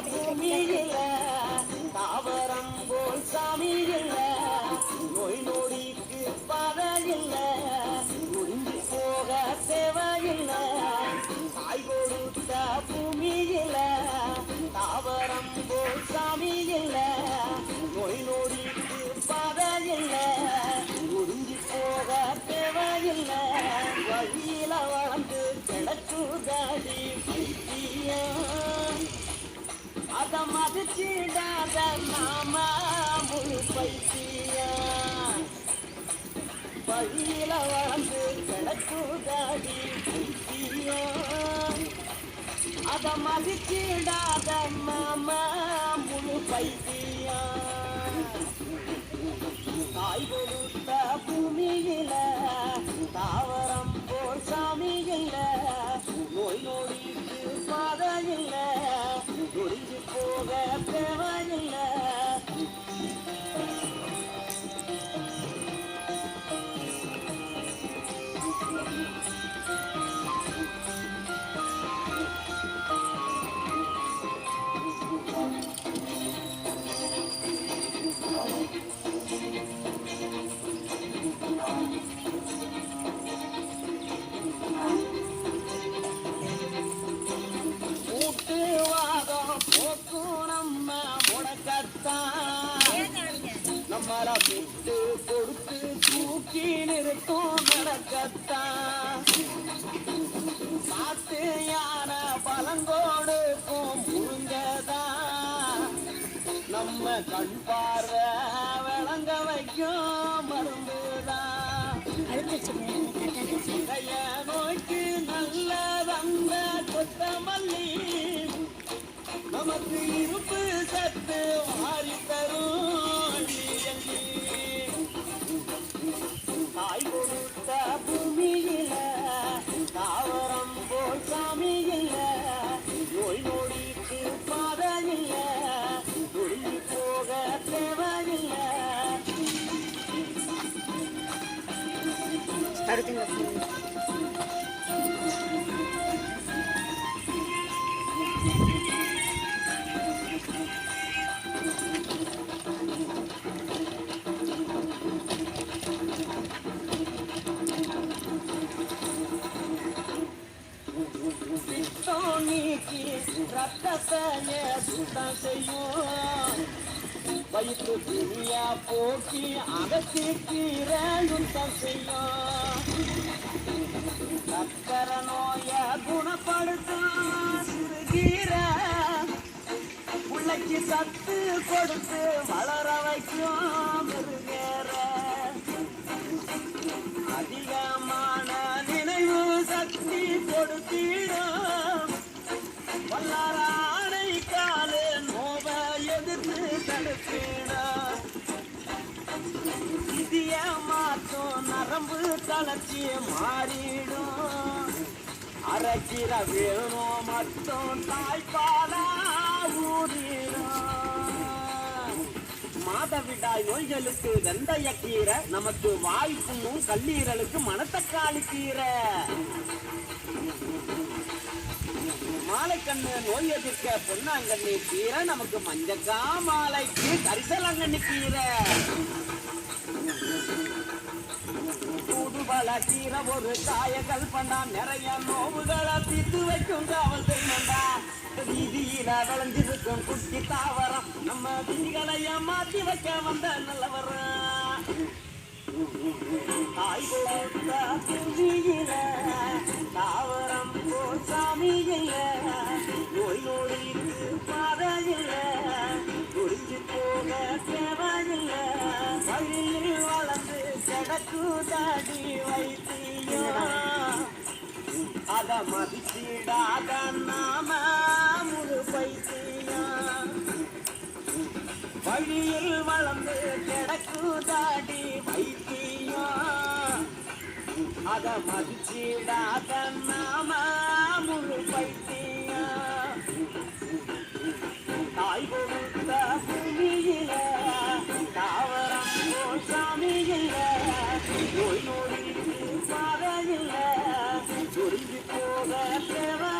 பூமியில தாவரம் போல் சாமி இல்ல நோய் நொடிக்கு பதையில்ல முடிஞ்சு போக தேவையில்ல தாய் கொடுத்த பூமியில தாவரம் போல் சாமி இல்ல நோய் நொடிக்கு பதையில்ல முடிஞ்சு போக தேவையில்ல வழியில வளர்ந்து கிடக்குதாடி அத மதிச்சிடாத நாம முழு பைத்தியா வழியில வளர்ந்து கிடக்குதாடி பைத்தியா அத மதிச்சிடாத நாம முழு பைத்தியா தாய் கொடுத்த பூமியில தாவரம் போல் சாமி இல்ல நோய் நொடிக்கு பாதையில்ல ஒழிஞ்சு போக தேவையில்ல நம்மள விட்டு கொடுத்து தூக்கி நிறுத்தும் நடக்கத்தான் மாட்டு யானை பழங்கோடுக்கும் முருங்கதான் நம்ம கண் பார்வை விளங்க வைக்கும் மருந்துதான் கைய நோய்க்கு நல்ல வந்த கொத்தமல்லி நமக்கு இருப்பு சத்து மாறி தரும் தாய் கொடுத்த பூமியில தாவரம் போல் சாமி இல்ல நோய் நொடிக்கு பாதையில்ல ஒழிஞ்சு போக தேவையில்ல நீக்கி ரத்தத்தையே சுத்தம் செய்யும் வயிற்று துணியா போக்கி அகத்தி கீரை யுத்தம் செய்யும் சக்கர நோய குணப்படுத்தும் சிறுகீரை பிள்ளைக்கு சத்து கொடுத்து வளர வைக்கும் மிருகேற அதிகமான நினைவு சக்தி கொடுத்திடும் வல்லாரானை காலு நோவ எதிர்த்து தடுப்பிடும் இதிய மாற்றும் நரம்பு தளர்ச்சி மாறிடும் அரைக்கிற வேணும் மட்டும் தாய்ப்பாலா ஊறிடும் மாதவிடாய் நோய்களுக்கு வெந்தய கீரை நமக்கு வாய் புண்ணும் கல்லீரலுக்கு மணத்தக்காளி கீரை மாலைக்கண்ணு நோய் எதிர்க்க பொன்னாங்கண்ணி கீரை நமக்கு மஞ்சக்கா மாலைக்கு கரிசலங்கண்ணி கீரை கூடுபல கீரை ஒரு காயங்கள் பண்ணா நிறைய நோவுகளை தீர்த்து வைக்கும் காவல் செய்யண்டா வீதியில விளைஞ்சிருக்கும் குட்டி தாவரம் நம்ம விதிகளை மாற்றி வைக்க வந்த நல்லவரம் தாய் கொடுத்த பூமியில தாவரம் போல் சாமி இல்ல நோய் நொடிக்கு பாதையில்ல ஒழிஞ்சு போக தேவையில்ல வழியில் வளர்ந்து கிடக்குதாடி வைத்தியம் அத மதிச்சிடாத நாம முழு பைத்தியம் வழியில் வளர்ந்து கிடக்குதாடி வைத்தியம் அத மதிச்சிடாத நாம முழு பைத்தியம் தாய் கொடுத்த பூமியில தாவரம் போல் சாமி இல்ல நோய் நொடிக்கு பாதையில்ல ஒழிஞ்சு போக தேவை